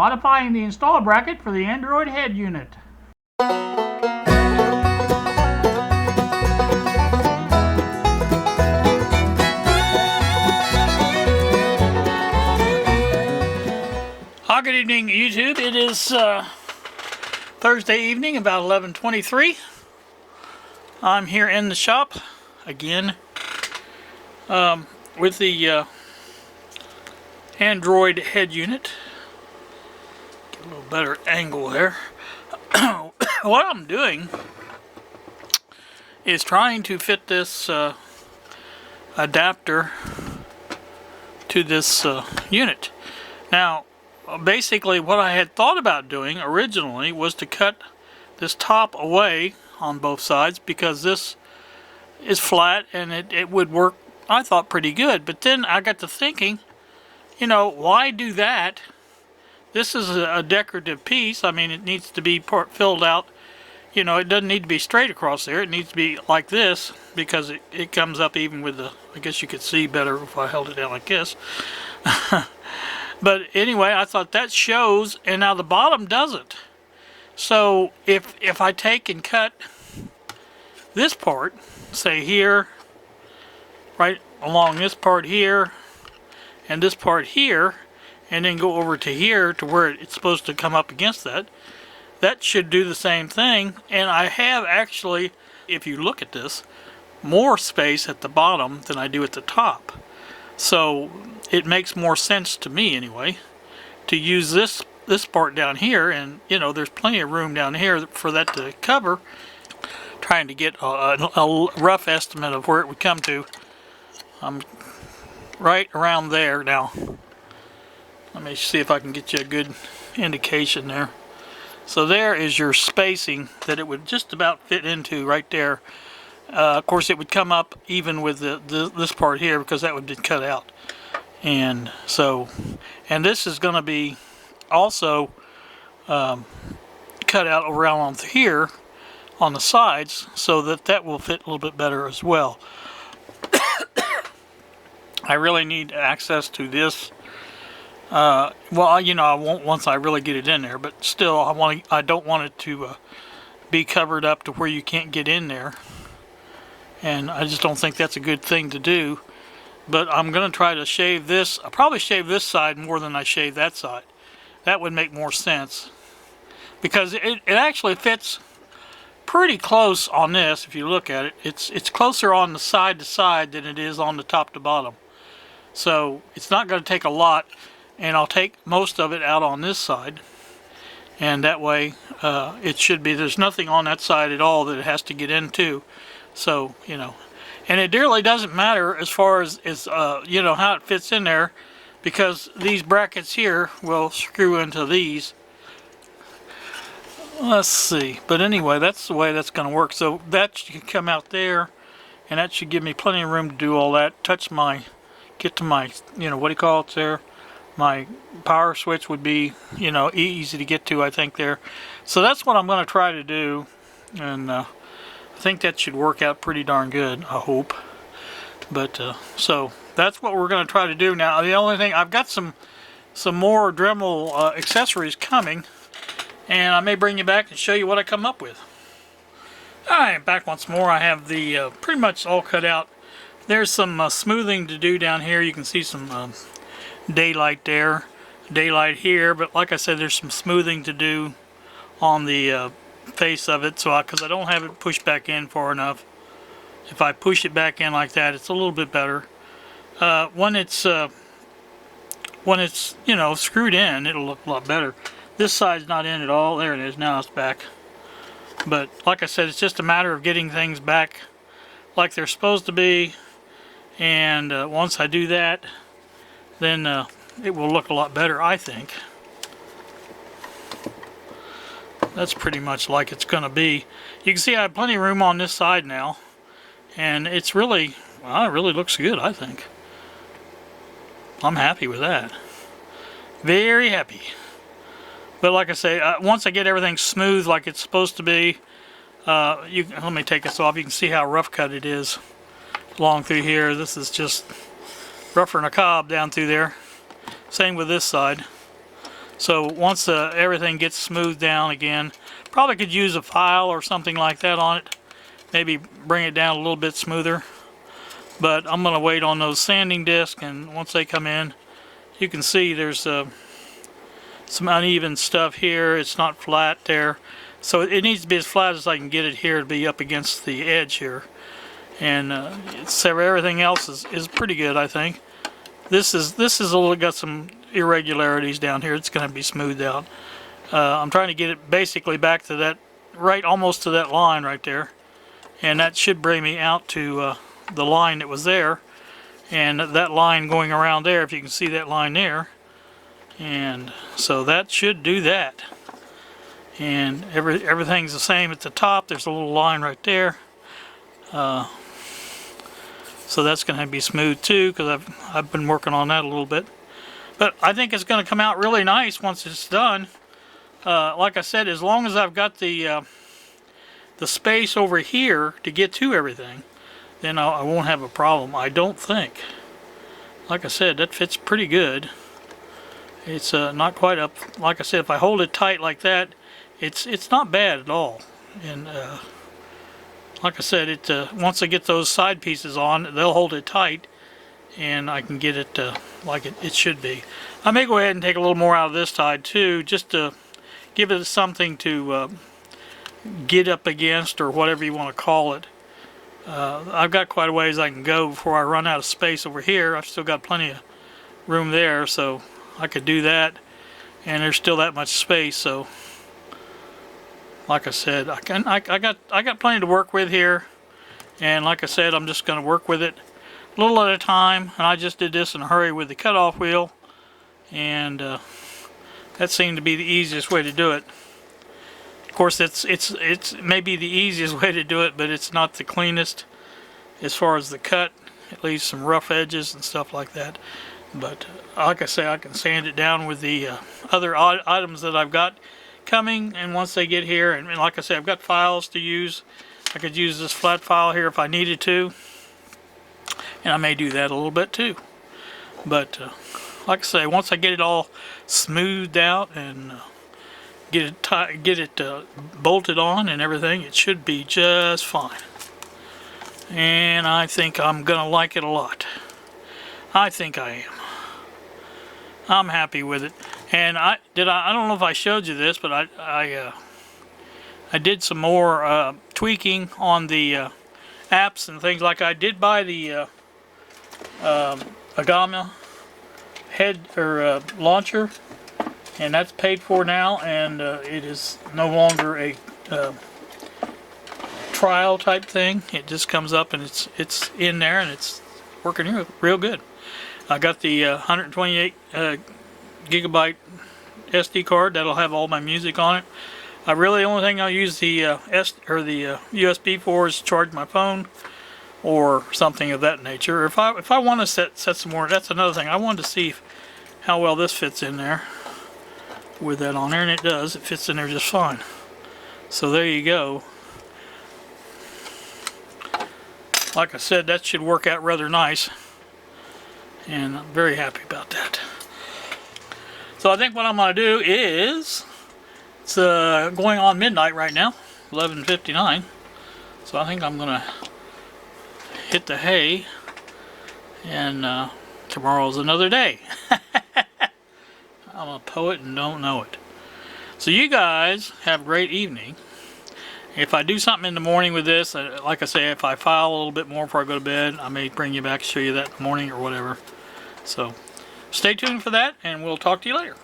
modifying the install bracket for the Android head unit. Hi, good evening YouTube. It is Thursday evening, about 11:23. I'm here in the shop again with the Android head unit. Get a little better angle there. What I'm doing is trying to fit this adapter to this unit. Now, basically what I had thought about doing originally was to cut this top away on both sides, because this is flat and it would work, I thought, pretty good. But then I got to thinking, you know, why do that? This is a decorative piece. I mean, it needs to be filled out. You know, it doesn't need to be straight across there. It needs to be like this, because it comes up even with the, I guess you could see better if I held it down like this. But anyway, I thought that shows, and now the bottom doesn't. So if I take and cut this part, say here, right along this part here, and this part here, and then go over to here to where it's supposed to come up against that, that should do the same thing. And I have actually, if you look at this, more space at the bottom than I do at the top. So it makes more sense to me anyway to use this part down here, and you know, there's plenty of room down here for that to cover. Trying to get a rough estimate of where it would come to. I'm right around there now. Let me see if I can get you a good indication there. So there is your spacing that it would just about fit into right there. Of course, it would come up even with this part here, because that would be cut out. And so, and this is going to be also cut out around on here on the sides, so that will fit a little bit better as well. I really need access to this. Well, you know, I won't once I really get it in there, but still, I don't want it to be covered up to where you can't get in there. And I just don't think that's a good thing to do. But I'm going to try to shave this. I'll probably shave this side more than I shave that side. That would make more sense, because it actually fits pretty close on this. If you look at it, it's closer on the side to side than it is on the top to bottom. So it's not going to take a lot, and I'll take most of it out on this side, and that way it should be, there's nothing on that side at all that it has to get into. So, you know, and it really doesn't matter as far as you know, how it fits in there, because these brackets here will screw into these. Let's see, but anyway, that's the way that's going to work. So that should come out there, and that should give me plenty of room to do all that. Get to my, you know, what do you call it there? My power switch would be, you know, easy to get to, I think, there. So that's what I'm going to try to do, and I think that should work out pretty darn good, I hope. But so that's what we're going to try to do now. The only thing, I've got some more Dremel accessories coming, and I may bring you back and show you what I come up with. Alright, back once more. I have the pretty much all cut out. There's some smoothing to do down here. You can see some daylight there, daylight here, but like I said, there's some smoothing to do on the face of it, so because I don't have it pushed back in far enough. If I push it back in like that, it's a little bit better. When it's you know, screwed in, it'll look a lot better. This side's not in at all. There it is. Now it's back. But like I said, it's just a matter of getting things back like they're supposed to be, and once I do that, then it will look a lot better, I think. That's pretty much like it's going to be. You can see I have plenty of room on this side now, and it's really, well, it really looks good, I think. I'm happy with that. Very happy. But like I say, once I get everything smooth like it's supposed to be, let me take this off. You can see how rough cut it is along through here. This is just rougher than a cob down through there. Same with this side. So once everything gets smoothed down again, probably could use a file or something like that on it. Maybe bring it down a little bit smoother. But I'm going to wait on those sanding discs, and once they come in, you can see there's some uneven stuff here. It's not flat there. So it needs to be as flat as I can get it here to be up against the edge here. And everything else is pretty good, I think. This is a little, got some irregularities down here. It's going to be smoothed out. I'm trying to get it basically back to that, right almost to that line right there. And that should bring me out to the line that was there. And that line going around there, if you can see that line there. And so that should do that. And everything's the same at the top. There's a little line right there. So that's going to be smooth too, because I've been working on that a little bit. But I think it's going to come out really nice once it's done. Like I said, as long as I've got the space over here to get to everything, then I won't have a problem, I don't think. Like I said, that fits pretty good. It's not quite up. Like I said, if I hold it tight like that, it's not bad at all. And like I said, once I get those side pieces on, they'll hold it tight, and I can get it like it should be. I may go ahead and take a little more out of this side too, just to give it something to get up against, or whatever you want to call it. I've got quite a ways I can go before I run out of space over here. I've still got plenty of room there, so I could do that, and there's still that much space. So like I said, I got plenty to work with here, and like I said, I'm just going to work with it a little at a time. And I just did this in a hurry with the cutoff wheel, and that seemed to be the easiest way to do it. Of course, it's maybe the easiest way to do it, but it's not the cleanest as far as the cut. It leaves some rough edges and stuff like that. But like I say, I can sand it down with the other items that I've got coming, and once they get here, and like I say, I've got files to use. I could use this flat file here if I needed to, and I may do that a little bit too. But like I say, once I get it all smoothed out and get it bolted on and everything, it should be just fine. And I think I'm gonna like it a lot. I think I am. I'm happy with it. And I don't know if I showed you this, but I did some more tweaking on the apps and things. Like I did buy the Agama head or launcher, and that's paid for now, and it is no longer a trial type thing. It just comes up and it's in there, and it's working real good. I got the 128 gigabyte SD card that'll have all my music on it. The only thing I'll use the USB for is to charge my phone or something of that nature. If I want to set some more, that's another thing. I wanted to see how well this fits in there with that on there, and it does. It fits in there just fine. So there you go. Like I said, that should work out rather nice, and I'm very happy about that. So I think what I'm going to do is, it's going on midnight right now, 11:59. So I think I'm going to hit the hay, and tomorrow's another day. I'm a poet and don't know it. So you guys have a great evening. If I do something in the morning with this, like I say, if I file a little bit more before I go to bed, I may bring you back and show you that in the morning or whatever. So stay tuned for that, and we'll talk to you later.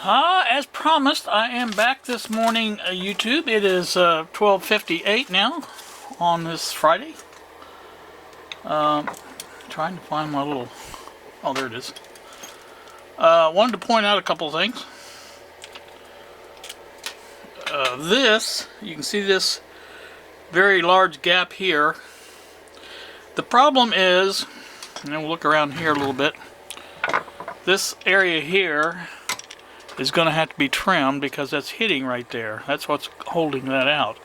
As promised, I am back this morning, YouTube. It is 12:58 now on this Friday. Trying to find my little... Oh, there it is. Wanted to point out a couple of things. You can see this very large gap here. The problem is, and we'll look around here a little bit, this area here is going to have to be trimmed because that's hitting right there. That's what's holding that out.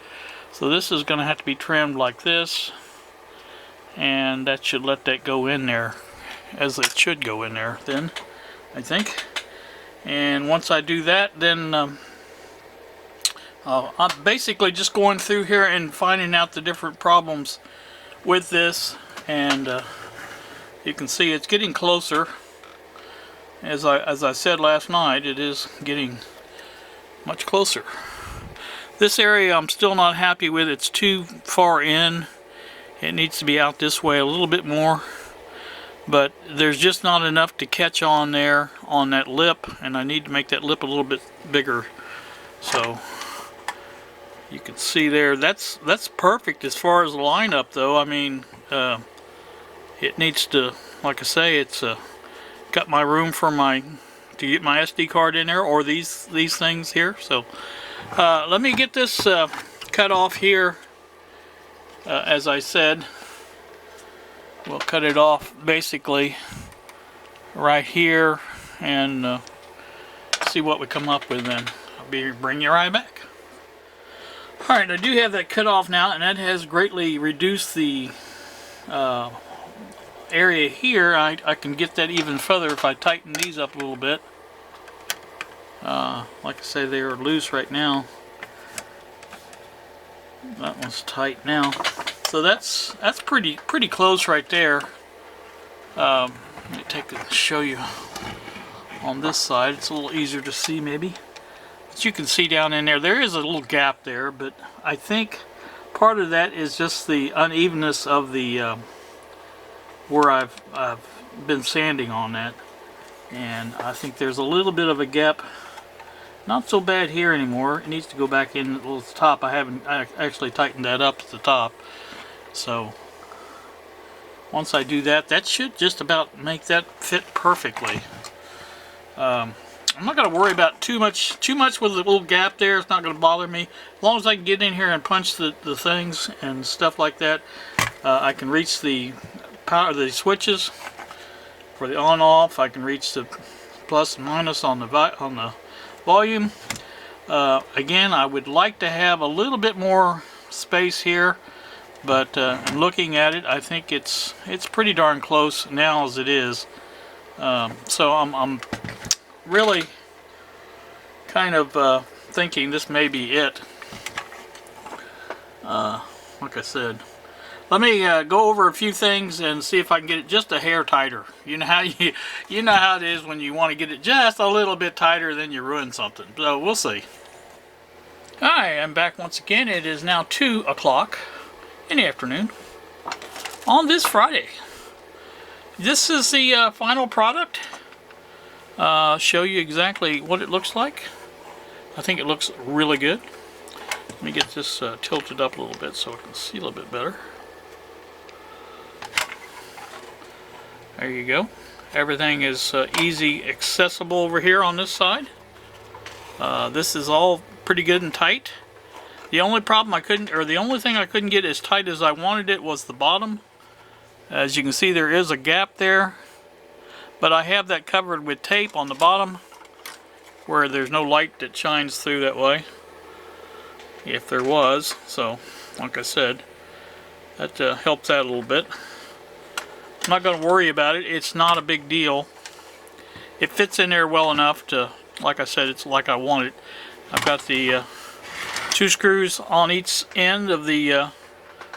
So this is going to have to be trimmed like this, and that should let that go in there as it should go in there then, I think. And once I do that, then I'm basically just going through here and finding out the different problems with this, and you can see it's getting closer. As I said last night, it is getting much closer. This area I'm still not happy with. It's too far in. It needs to be out this way a little bit more, but there's just not enough to catch on there on that lip, and I need to make that lip a little bit bigger. So you can see there, that's perfect as far as the lineup though. I mean, it needs to, like I say, it's got my room for to get my SD card in there, or these things here. So let me get this cut off here. As I said, we'll cut it off basically right here, and see what we come up with then. I'll bring you right back. Alright, I do have that cut off now, and that has greatly reduced the area here. I can get that even further if I tighten these up a little bit. Like I say, they are loose right now. That one's tight now. So that's pretty close right there. Let me show you on this side. It's a little easier to see maybe. But you can see down in there, there is a little gap there, but I think part of that is just the unevenness of the where I've been sanding on that. And I think there's a little bit of a gap. Not so bad here anymore. It needs to go back in at the top. I actually tightened that up at the top. So once I do that, that should just about make that fit perfectly. I'm not going to worry about too much with the little gap there. It's not going to bother me. As long as I can get in here and punch the things and stuff like that, I can reach the power, the switches for the on-off. I can reach the plus and minus on the volume. Again, I would like to have a little bit more space here, but looking at it, I think it's pretty darn close now as it is. So I'm really kind of thinking this may be it. Like I said, let me go over a few things and see if I can get it just a hair tighter. You know how you know how it is when you want to get it just a little bit tighter, then you ruin something. So we'll see. Hi, I'm back once again. It is now 2 o'clock in the afternoon on this Friday. This is the final product. Show you exactly what it looks like. I think it looks really good. Let me get this tilted up a little bit so I can see a little bit better. There you go. Everything is easy accessible over here on this side. This is all pretty good and tight. The only problem the only thing I couldn't get as tight as I wanted it was the bottom. As you can see, there is a gap there, but I have that covered with tape on the bottom where there's no light that shines through that way, if there was. So like I said, that helps out a little bit. I'm not going to worry about it. It's not a big deal. It fits in there well enough to, like I said, it's like I want it. I've got the 2 screws on each end of the,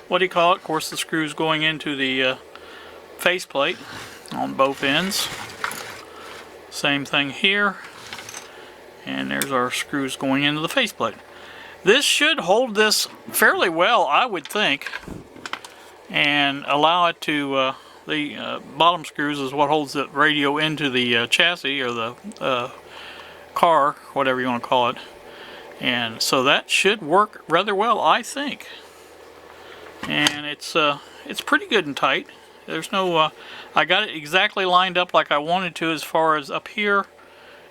what do you call it? Of course, the screws going into the faceplate on both ends. Same thing here. And there's our screws going into the faceplate. This should hold this fairly well, I would think, and allow it to, the bottom screws is what holds the radio into the chassis, or the car, whatever you want to call it. And so that should work rather well, I think. And it's pretty good and tight. There's no, I got it exactly lined up like I wanted to as far as up here.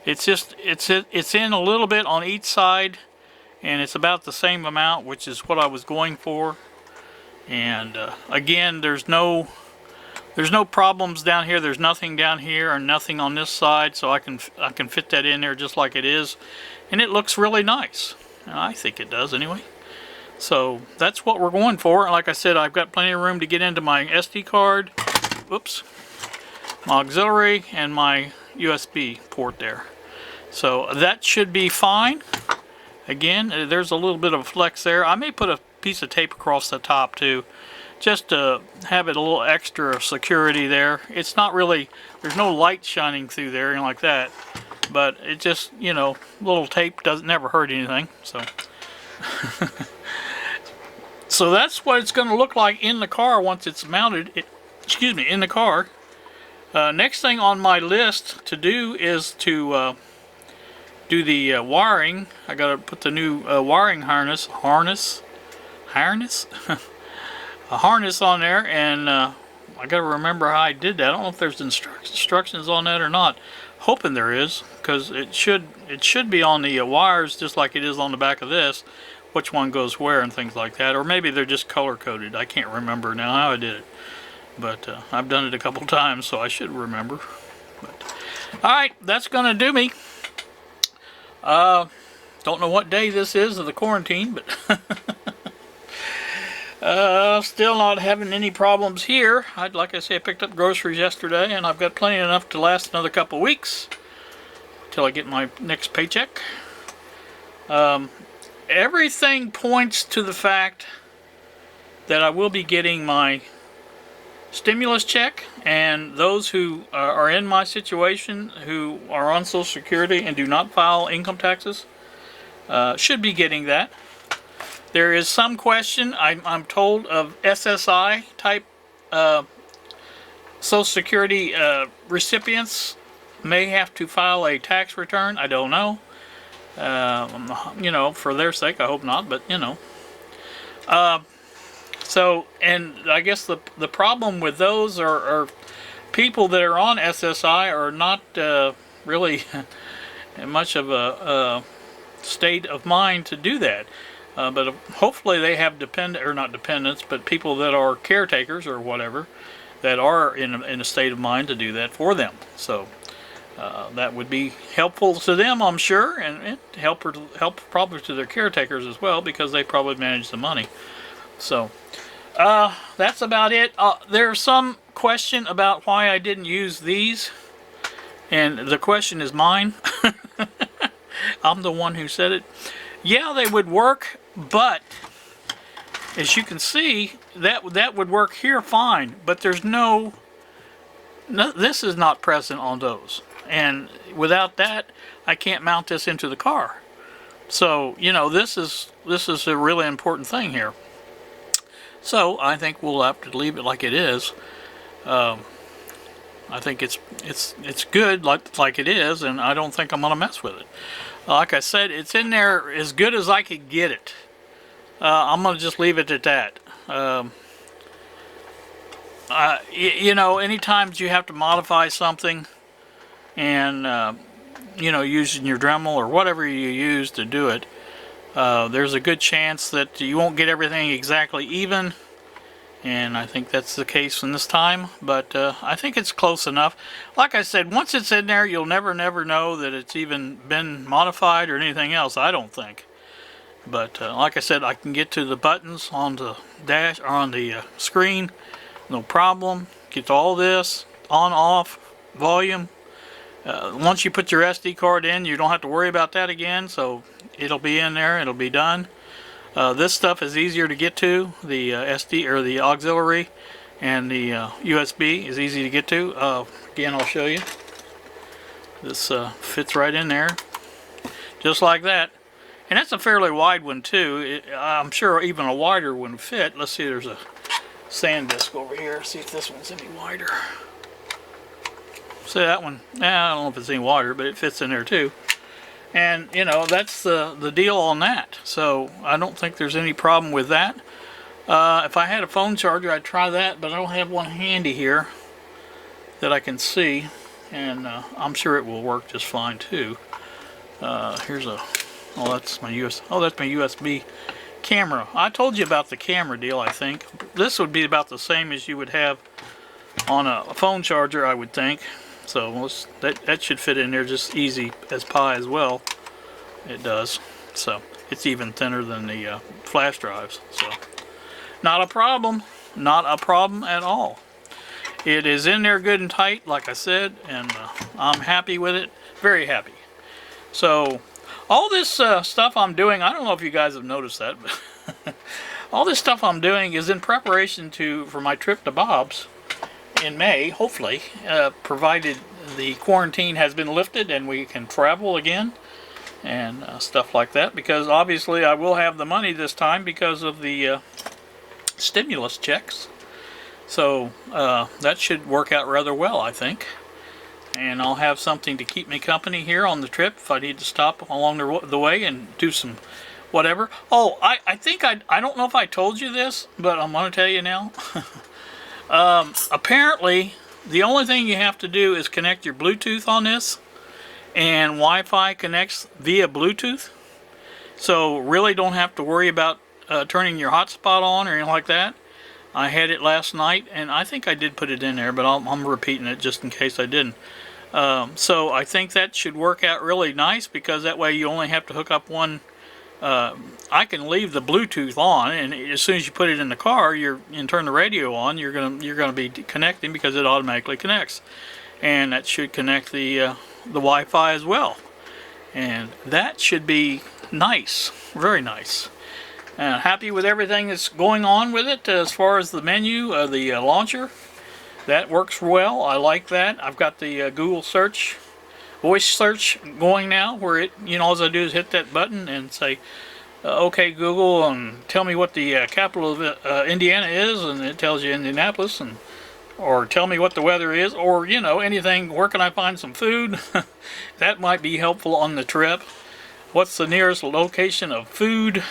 It's just, it's in a little bit on each side, and it's about the same amount, which is what I was going for. And again, there's no problems down here. There's nothing down here and nothing on this side, so I can fit that in there just like it is, and it looks really nice. I think it does anyway. So that's what we're going for. Like I said, I've got plenty of room to get into my SD card, whoops, my auxiliary, and my USB port there. So that should be fine. Again, there's a little bit of flex there. I may put a piece of tape across the top too, just to have it a little extra security there. It's not really, there's no light shining through there and like that, but it just, you know, little tape doesn't never hurt anything. So so that's what it's going to look like in the car once it's mounted, excuse me, in the car. Next thing on my list to do is to do the wiring. I got to put the new wiring harness a harness on there, and I got to remember how I did that. I don't know if there's instructions on that or not. Hoping there is, because it should be on the wires just like it is on the back of this, which one goes where and things like that. Or maybe they're just color coded. I can't remember now how I did it, but I've done it a couple times, so I should remember. But alright, that's gonna do me. Don't know what day this is of the quarantine, but still not having any problems here. Like I say, I picked up groceries yesterday, and I've got plenty enough to last another couple weeks till I get my next paycheck. Everything points to the fact that I will be getting my stimulus check, and those who are in my situation, who are on Social Security and do not file income taxes, should be getting that. There is some question, I'm told, of SSI type Social Security recipients may have to file a tax return. I don't know. You know, for their sake, I hope not, but you know. So, and I guess the problem with those are people that are on SSI are not really in much of a state of mind to do that. But hopefully they have not dependents, but people that are caretakers or whatever that are in a state of mind to do that for them. So that would be helpful to them, I'm sure, and help probably to their caretakers as well, because they probably manage the money. So that's about it. There's some question about why I didn't use these, and the question is mine. I'm the one who said it. Yeah, they would work, but as you can see, that would work here fine, but there's no, this is not present on those, and without that I can't mount this into the car. So you know, this is a really important thing here. So I think we'll have to leave it like it is. I think it's good like it is, and I don't think I'm gonna mess with it. Like I said, it's in there as good as I could get it. I'm gonna just leave it at that. You know, anytime you have to modify something, and you know, using your Dremel or whatever you use to do it, there's a good chance that you won't get everything exactly even, and I think that's the case in this time, but I think it's close enough. Like I said, once it's in there, you'll never know that it's even been modified or anything else, I don't think. But like I said, I can get to the buttons on the dash or on the screen, no problem. Get to all this, on, off, volume. Once you put your SD card in, you don't have to worry about that again, so it'll be in there, it'll be done. This stuff is easier to get to, the SD or the auxiliary, and the USB is easy to get to. Again, I'll show you. This fits right in there, just like that. And that's a fairly wide one too. I'm sure even a wider one fit. Let's see, there's a sand disc over here. See if this one's any wider. See that one? I don't know if it's any wider, but it fits in there too. And you know, that's the deal on that. So I don't think there's any problem with that. If I had a phone charger, I'd try that, but I don't have one handy here that I can see, and I'm sure it will work just fine too. Here's a, oh, that's my USB camera. I told you about the camera deal. I think this would be about the same as you would have on a phone charger, I would think. So that should fit in there just easy as pie as well. It does. So it's even thinner than the flash drives. So not a problem. Not a problem at all. It is in there good and tight, like I said, and I'm happy with it. Very happy. So all this stuff I'm doing, I don't know if you guys have noticed that, but all this stuff I'm doing is in preparation for my trip to Bob's in May, hopefully, provided the quarantine has been lifted and we can travel again and stuff like that, because obviously I will have the money this time because of the stimulus checks. So that should work out rather well, I think. And I'll have something to keep me company here on the trip if I need to stop along the way and do some whatever. Oh, I think I don't know if I told you this, but I'm going to tell you now. Apparently, the only thing you have to do is connect your Bluetooth on this, and Wi-Fi connects via Bluetooth. So really don't have to worry about turning your hotspot on or anything like that. I had it last night, and I think I did put it in there, but I'm repeating it just in case I didn't. So I think that should work out really nice, because that way you only have to hook up one. I can leave the Bluetooth on, and as soon as you put it in the car, and turn the radio on, you're gonna be connecting, because it automatically connects, and that should connect the Wi-Fi as well, and that should be nice, very nice. Happy with everything that's going on with it as far as the menu, the launcher. That works well. I like that. I've got the Google search, voice search going now, where it, all I do is hit that button and say, "Okay, Google, and tell me what the capital of Indiana is," and it tells you Indianapolis, or tell me what the weather is, or anything. Where can I find some food? That might be helpful on the trip. What's the nearest location of food?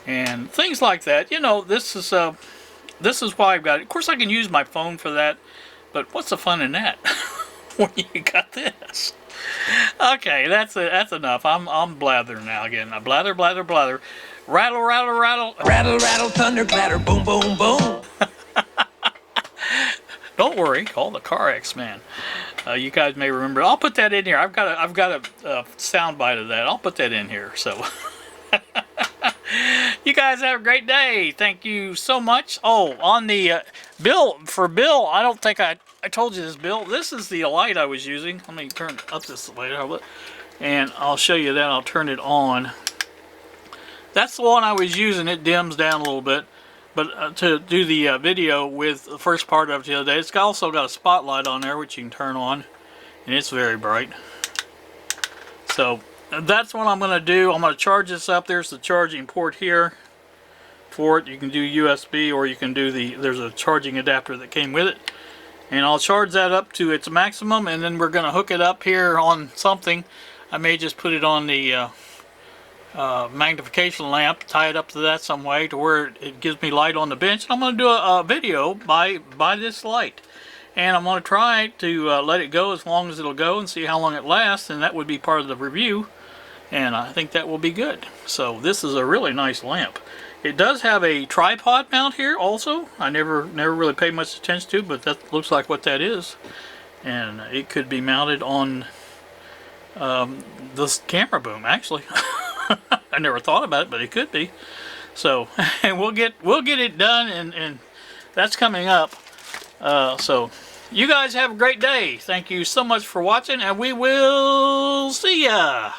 And things like that. This is why I've got it. Of course, I can use my phone for that, but what's the fun in that when you got this? Okay, that's enough. I'm blathering now again. I blather, blather, blather. Rattle, rattle, rattle. Rattle, rattle, thunder, clatter, boom, boom, boom. Don't worry, call the Car X Man. You guys may remember. I'll put that in here. I've got a sound bite of that. I'll put that in here. So. You guys have a great day. Thank you so much. Oh, on the Bill, I don't think I told you this, Bill. This is the light I was using. Let me turn up this light, and I'll show you that. I'll turn it on. That's the one I was using. It dims down a little bit, but to do the video with the first part of it the other day, it's also got a spotlight on there which you can turn on, and it's very bright. So that's what I'm going to do. I'm going to charge this up. There's the charging port here for it. You can do USB, or you can do there's a charging adapter that came with it. And I'll charge that up to its maximum, and then we're going to hook it up here on something. I may just put it on the magnification lamp, tie it up to that some way to where it gives me light on the bench. And I'm going to do a video by this light. And I'm going to try to let it go as long as it'll go and see how long it lasts, and that would be part of the review. And I think that will be good. So this is a really nice lamp. It does have a tripod mount here also. I never really paid much attention to, but that looks like what that is. And it could be mounted on this camera boom, actually. I never thought about it, but it could be. So, and we'll get it done, and that's coming up. So you guys have a great day. Thank you so much for watching, and we will see ya.